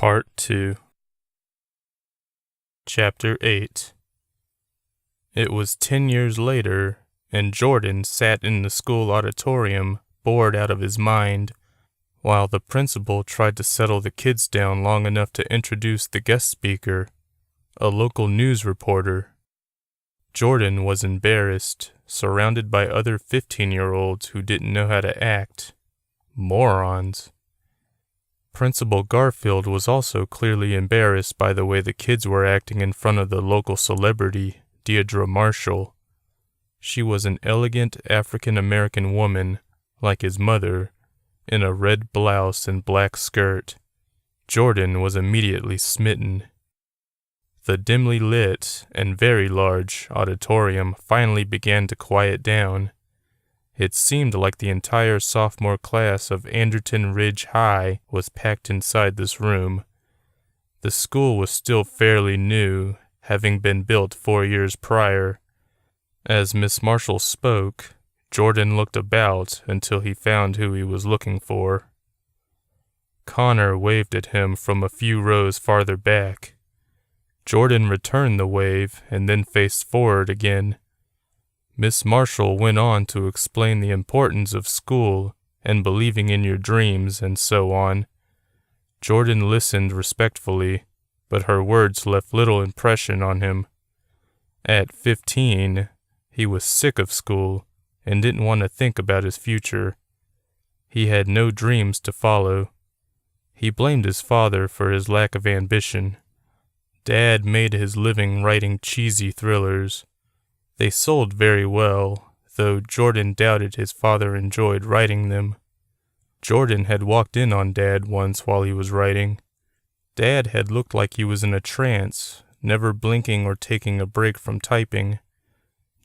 Part 2. Chapter 8. It was 10 years later, and Jordan sat in the school auditorium, bored out of his mind, while the principal tried to settle the kids down long enough to introduce the guest speaker, a local news reporter. Jordan was embarrassed, surrounded by other 15-year-olds who didn't know how to act. Morons. Principal Garfield was also clearly embarrassed by the way the kids were acting in front of the local celebrity, Deirdre Marshall. She was an elegant African-American woman, like his mother, in a red blouse and black skirt. Jordan was immediately smitten. The dimly lit and very large auditorium finally began to quiet down. It seemed like the entire sophomore class of Anderton Ridge High was packed inside this room. The school was still fairly new, having been built 4 years prior. As Miss Marshall spoke, Jordan looked about until he found who he was looking for. Connor waved at him from a few rows farther back. Jordan returned the wave and then faced forward again. Miss Marshall went on to explain the importance of school and believing in your dreams and so on. Jordan listened respectfully, but her words left little impression on him. At 15, he was sick of school and didn't want to think about his future. He had no dreams to follow. He blamed his father for his lack of ambition. Dad made his living writing cheesy thrillers. They sold very well, though Jordan doubted his father enjoyed writing them. Jordan had walked in on Dad once while he was writing. Dad had looked like he was in a trance, never blinking or taking a break from typing.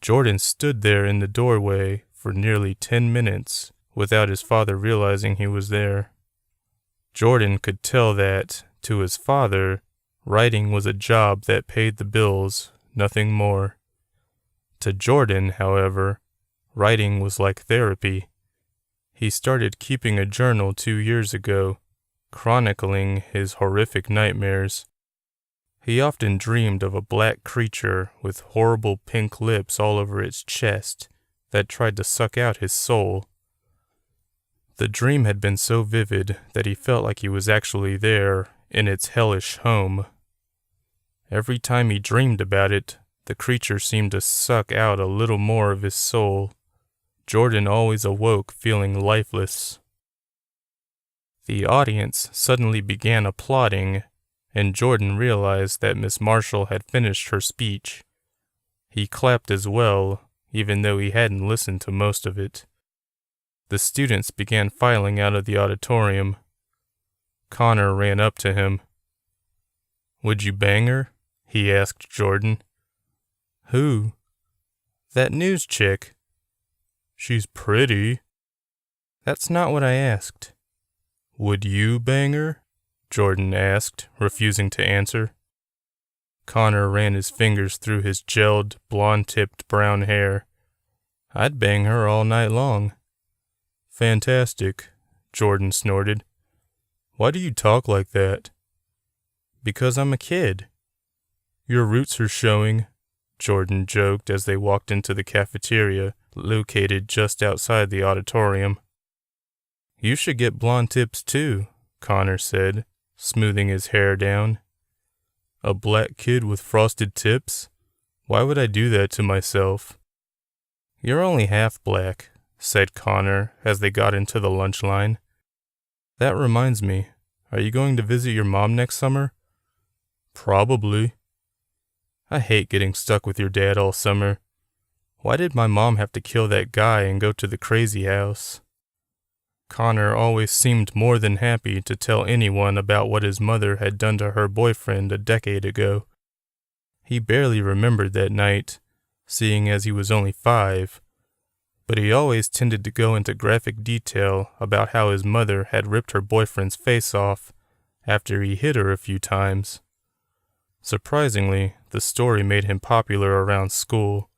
Jordan stood there in the doorway for nearly 10 minutes without his father realizing he was there. Jordan could tell that, to his father, writing was a job that paid the bills, nothing more. To Jordan, however, writing was like therapy. He started keeping a journal 2 years ago, chronicling his horrific nightmares. He often dreamed of a black creature with horrible pink lips all over its chest that tried to suck out his soul. The dream had been so vivid that he felt like he was actually there in its hellish home. Every time he dreamed about it, the creature seemed to suck out a little more of his soul. Jordan always awoke feeling lifeless. The audience suddenly began applauding, and Jordan realized that Miss Marshall had finished her speech. He clapped as well, even though he hadn't listened to most of it. The students began filing out of the auditorium. Connor ran up to him. "Would you bang her?" he asked Jordan. "Who?" "That news chick." "She's pretty." "That's not what I asked." "Would you bang her?" Jordan asked, refusing to answer. Connor ran his fingers through his gelled, blonde-tipped brown hair. "I'd bang her all night long." "Fantastic," Jordan snorted. "Why do you talk like that?" "Because I'm a kid." "Your roots are showing," Jordan joked as they walked into the cafeteria, located just outside the auditorium. "You should get blonde tips too," Connor said, smoothing his hair down. "A black kid with frosted tips? Why would I do that to myself?" "You're only half black," said Connor as they got into the lunch line. "That reminds me, are you going to visit your mom next summer?" "Probably." "I hate getting stuck with your dad all summer. Why did my mom have to kill that guy and go to the crazy house?" Connor always seemed more than happy to tell anyone about what his mother had done to her boyfriend a decade ago. He barely remembered that night, seeing as he was only 5, but he always tended to go into graphic detail about how his mother had ripped her boyfriend's face off after he hit her a few times. Surprisingly, the story made him popular around school,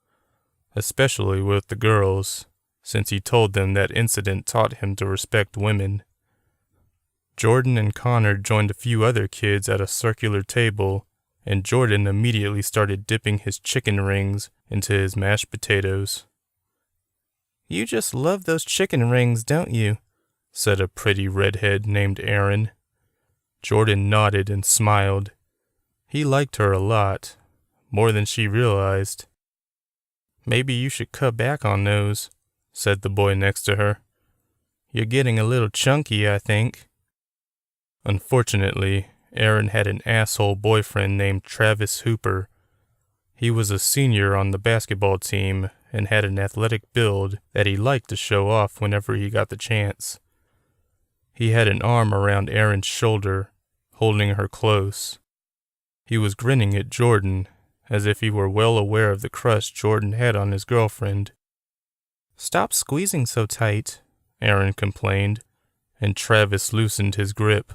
especially with the girls, since he told them that incident taught him to respect women. Jordan and Connor joined a few other kids at a circular table, and Jordan immediately started dipping his chicken rings into his mashed potatoes. "You just love those chicken rings, don't you?" said a pretty redhead named Erin. Jordan nodded and smiled. He liked her a lot, more than she realized. "Maybe you should cut back on those," said the boy next to her. "You're getting a little chunky, I think." Unfortunately, Erin had an asshole boyfriend named Travis Hooper. He was a senior on the basketball team and had an athletic build that he liked to show off whenever he got the chance. He had an arm around Erin's shoulder, holding her close. He was grinning at Jordan, as if he were well aware of the crush Jordan had on his girlfriend. "Stop squeezing so tight," Erin complained, and Travis loosened his grip.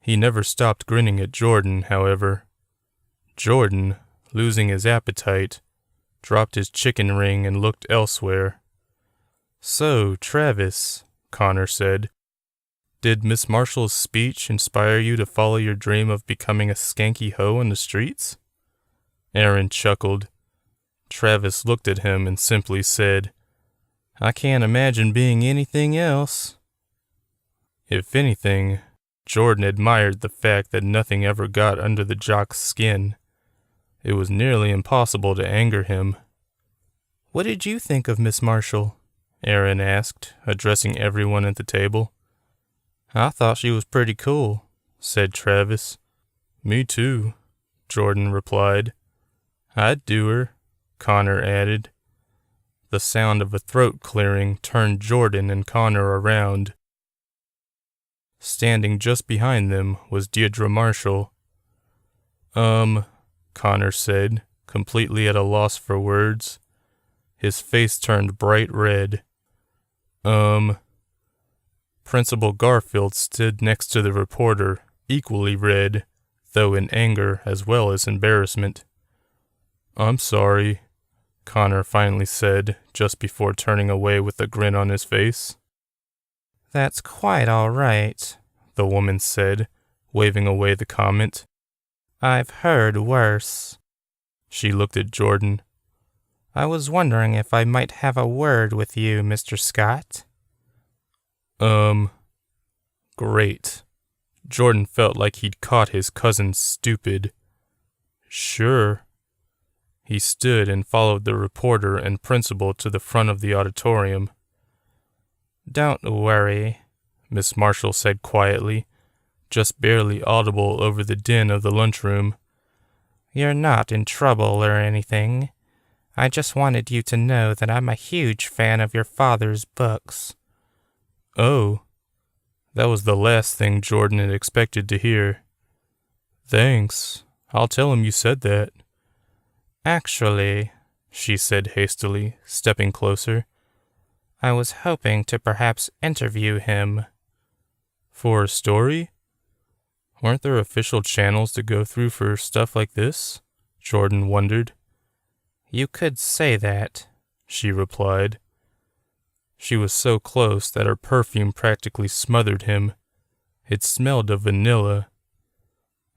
He never stopped grinning at Jordan, however. Jordan, losing his appetite, dropped his chicken ring and looked elsewhere. "So, Travis," Connor said, "did Miss Marshall's speech inspire you to follow your dream of becoming a skanky hoe in the streets?" Erin chuckled. Travis looked at him and simply said, "I can't imagine being anything else." If anything, Jordan admired the fact that nothing ever got under the jock's skin. It was nearly impossible to anger him. "What did you think of Miss Marshall?" Erin asked, addressing everyone at the table. "I thought she was pretty cool," said Travis. "Me too," Jordan replied. "I'd do her," Connor added. The sound of a throat clearing turned Jordan and Connor around. Standing just behind them was Deirdre Marshall. Connor said, completely at a loss for words. His face turned bright red. Principal Garfield stood next to the reporter, equally red, though in anger as well as embarrassment. "I'm sorry," Connor finally said, just before turning away with a grin on his face. "That's quite all right," the woman said, waving away the comment. "I've heard worse." She looked at Jordan. "I was wondering if I might have a word with you, Mr. Scott." Great. Jordan felt like he'd caught his cousin stupid. "Sure." He stood and followed the reporter and principal to the front of the auditorium. "Don't worry," Miss Marshall said quietly, just barely audible over the din of the lunchroom. "You're not in trouble or anything. I just wanted you to know that I'm a huge fan of your father's books." "Oh." That was the last thing Jordan had expected to hear. "Thanks. I'll tell him you said that." "Actually," she said hastily, stepping closer, "I was hoping to perhaps interview him." "For a story? Weren't there official channels to go through for stuff like this?" Jordan wondered. "You could say that," she replied. She was so close that her perfume practically smothered him. It smelled of vanilla.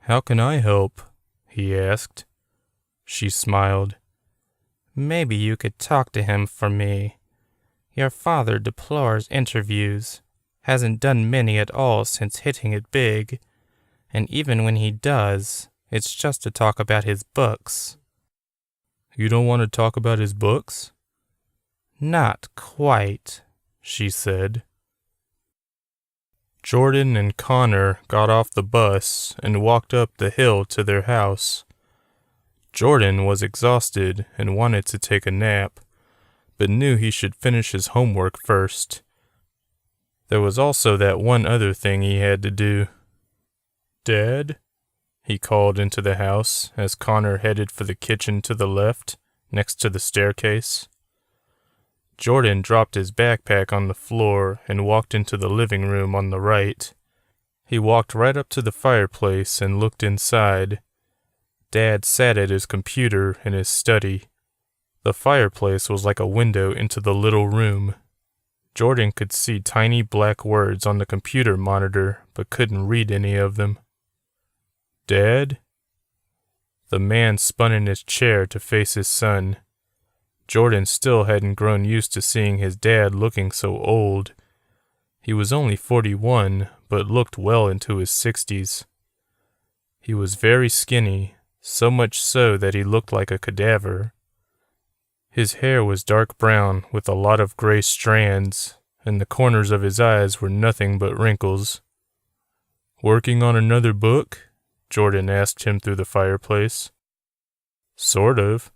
"How can I help?" he asked. She smiled. "Maybe you could talk to him for me. Your father deplores interviews, hasn't done many at all since hitting it big, and even when he does, it's just to talk about his books." "You don't want to talk about his books?" "Not quite," she said. Jordan and Connor got off the bus and walked up the hill to their house. Jordan was exhausted and wanted to take a nap, but knew he should finish his homework first. There was also that one other thing he had to do. "Dad?" he called into the house as Connor headed for the kitchen to the left, next to the staircase. Jordan dropped his backpack on the floor and walked into the living room on the right. He walked right up to the fireplace and looked inside. Dad sat at his computer in his study. The fireplace was like a window into the little room. Jordan could see tiny black words on the computer monitor, but couldn't read any of them. "Dad?" The man spun in his chair to face his son. Jordan still hadn't grown used to seeing his dad looking so old. He was only 41, but looked well into his 60s. He was very skinny, so much so that he looked like a cadaver. His hair was dark brown with a lot of gray strands, and the corners of his eyes were nothing but wrinkles. "Working on another book?" Jordan asked him through the fireplace. "Sort of."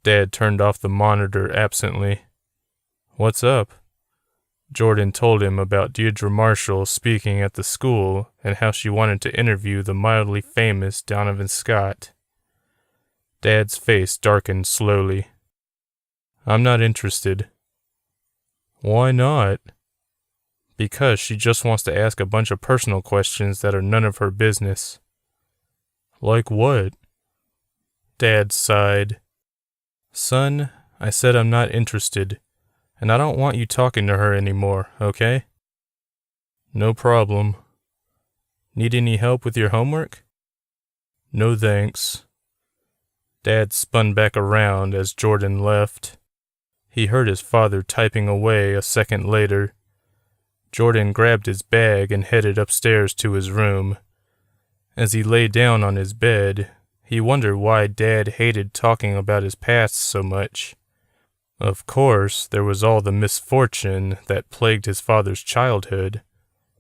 Dad turned off the monitor absently. "What's up?" Jordan told him about Deirdre Marshall speaking at the school and how she wanted to interview the mildly famous Donovan Scott. Dad's face darkened slowly. "I'm not interested." "Why not?" "Because she just wants to ask a bunch of personal questions that are none of her business." "Like what?" Dad sighed. "Son, I said I'm not interested, and I don't want you talking to her anymore, okay?" "No problem." "Need any help with your homework?" "No thanks." Dad spun back around as Jordan left. He heard his father typing away a second later. Jordan grabbed his bag and headed upstairs to his room. As he lay down on his bed, he wondered why Dad hated talking about his past so much. Of course, there was all the misfortune that plagued his father's childhood,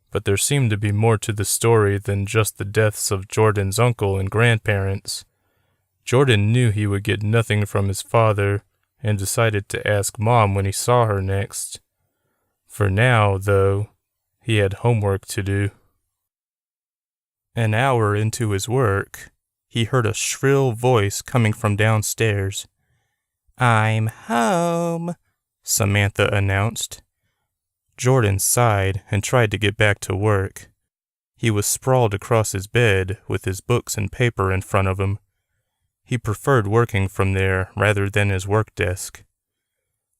but there seemed to be more to the story than just the deaths of Jordan's uncle and grandparents. Jordan knew he would get nothing from his father, and decided to ask Mom when he saw her next. For now, though, he had homework to do. An hour into his work, he heard a shrill voice coming from downstairs. "I'm home," Samantha announced. Jordan sighed and tried to get back to work. He was sprawled across his bed with his books and paper in front of him. He preferred working from there rather than his work desk.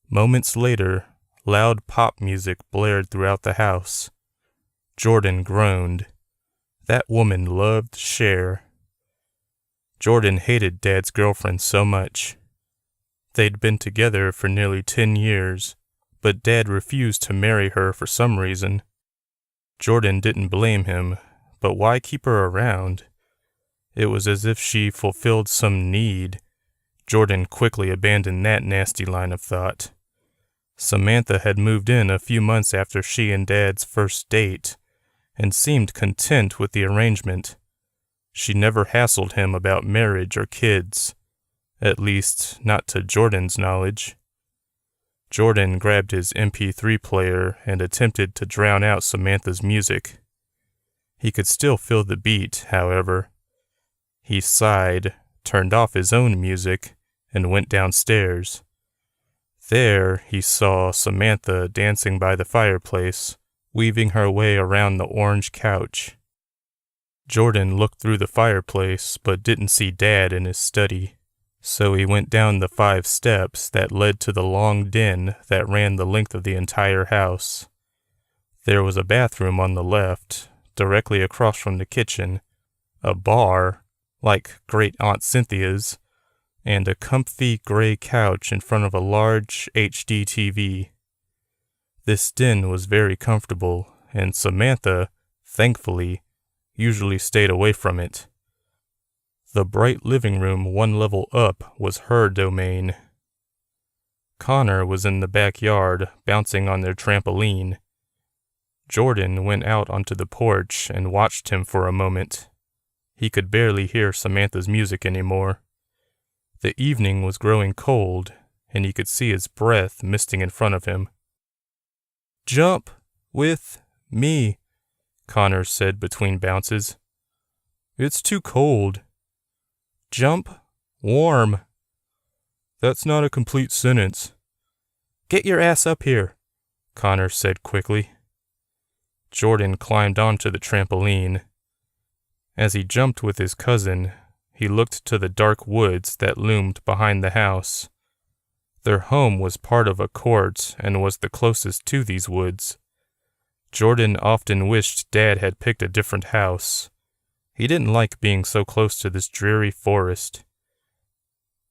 Moments later, loud pop music blared throughout the house. Jordan groaned. That woman loved Cher. Jordan hated Dad's girlfriend so much. They'd been together for nearly 10 years, but Dad refused to marry her for some reason. Jordan didn't blame him, but why keep her around? It was as if she fulfilled some need. Jordan quickly abandoned that nasty line of thought. Samantha had moved in a few months after she and Dad's first date, and seemed content with the arrangement. She never hassled him about marriage or kids, at least not to Jordan's knowledge. Jordan grabbed his MP3 player and attempted to drown out Samantha's music. He could still feel the beat, however. He sighed, turned off his own music, and went downstairs. There he saw Samantha dancing by the fireplace, weaving her way around the orange couch. Jordan looked through the fireplace but didn't see Dad in his study, so he went down the 5 steps that led to the long den that ran the length of the entire house. There was a bathroom on the left, directly across from the kitchen, a bar, like Great Aunt Cynthia's, and a comfy gray couch in front of a large HD TV. This den was very comfortable, and Samantha, thankfully, usually stayed away from it. The bright living room 1 level up was her domain. Connor was in the backyard, bouncing on their trampoline. Jordan went out onto the porch and watched him for a moment. He could barely hear Samantha's music anymore. The evening was growing cold, and he could see his breath misting in front of him. "Jump with me," Connor said between bounces. "It's too cold." "Jump warm." "That's not a complete sentence." "Get your ass up here," Connor said quickly. Jordan climbed onto the trampoline. As he jumped with his cousin, he looked to the dark woods that loomed behind the house. Their home was part of a court and was the closest to these woods. Jordan often wished Dad had picked a different house. He didn't like being so close to this dreary forest.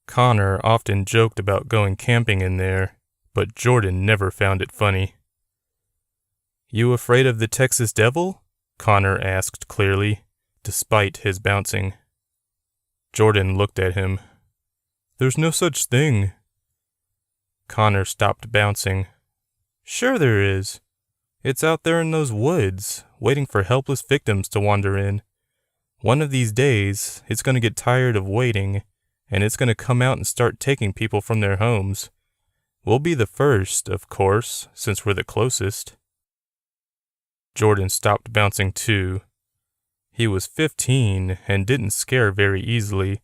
Connor often joked about going camping in there, but Jordan never found it funny. "You afraid of the Texas Devil?" Connor asked clearly, despite his bouncing. Jordan looked at him. "There's no such thing." Connor stopped bouncing. "Sure there is. It's out there in those woods, waiting for helpless victims to wander in. One of these days, it's going to get tired of waiting, and it's going to come out and start taking people from their homes. We'll be the first, of course, since we're the closest." Jordan stopped bouncing too. He was 15 and didn't scare very easily,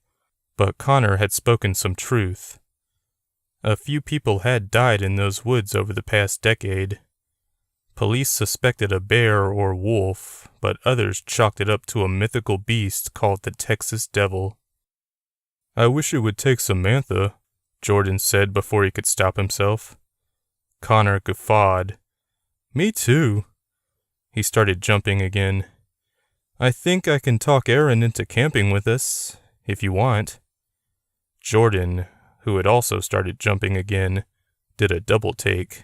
but Connor had spoken some truth. A few people had died in those woods over the past decade. Police suspected a bear or wolf, but others chalked it up to a mythical beast called the Texas Devil. "I wish it would take Samantha," Jordan said before he could stop himself. Connor guffawed. "Me too." He started jumping again. "I think I can talk Aaron into camping with us, if you want." Jordan, who had also started jumping again, did a double take.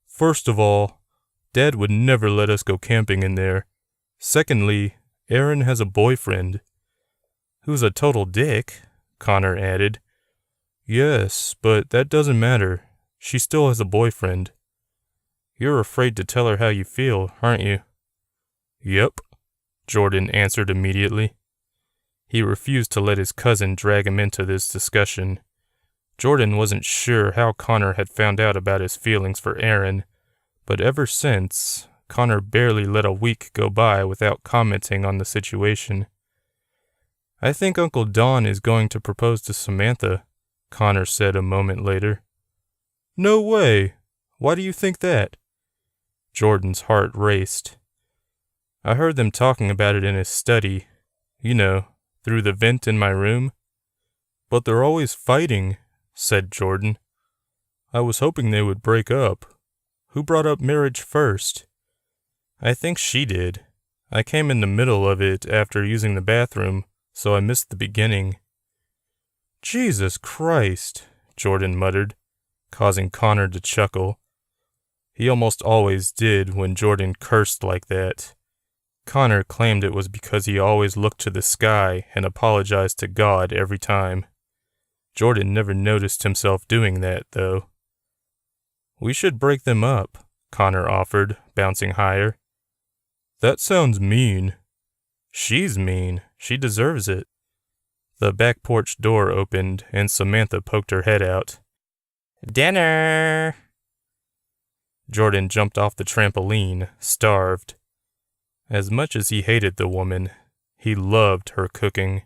"First of all, Dad would never let us go camping in there. Secondly, Aaron has a boyfriend." "Who's a total dick," Connor added. "Yes, but that doesn't matter. She still has a boyfriend." "You're afraid to tell her how you feel, aren't you?" "Yep," Jordan answered immediately. He refused to let his cousin drag him into this discussion. Jordan wasn't sure how Connor had found out about his feelings for Aaron, but ever since, Connor barely let a week go by without commenting on the situation. "I think Uncle Don is going to propose to Samantha," Connor said a moment later. "No way! Why do you think that?" Jordan's heart raced. "I heard them talking about it in his study, you know, through the vent in my room." "But they're always fighting," said Jordan. "I was hoping they would break up. Who brought up marriage first?" "I think she did. I came in the middle of it after using the bathroom, so I missed the beginning." "Jesus Christ," Jordan muttered, causing Connor to chuckle. He almost always did when Jordan cursed like that. Connor claimed it was because he always looked to the sky and apologized to God every time. Jordan never noticed himself doing that, though. "We should break them up," Connor offered, bouncing higher. "That sounds mean." "She's mean. She deserves it." The back porch door opened, and Samantha poked her head out. "Dinner!" Jordan jumped off the trampoline, starved. As much as he hated the woman, he loved her cooking.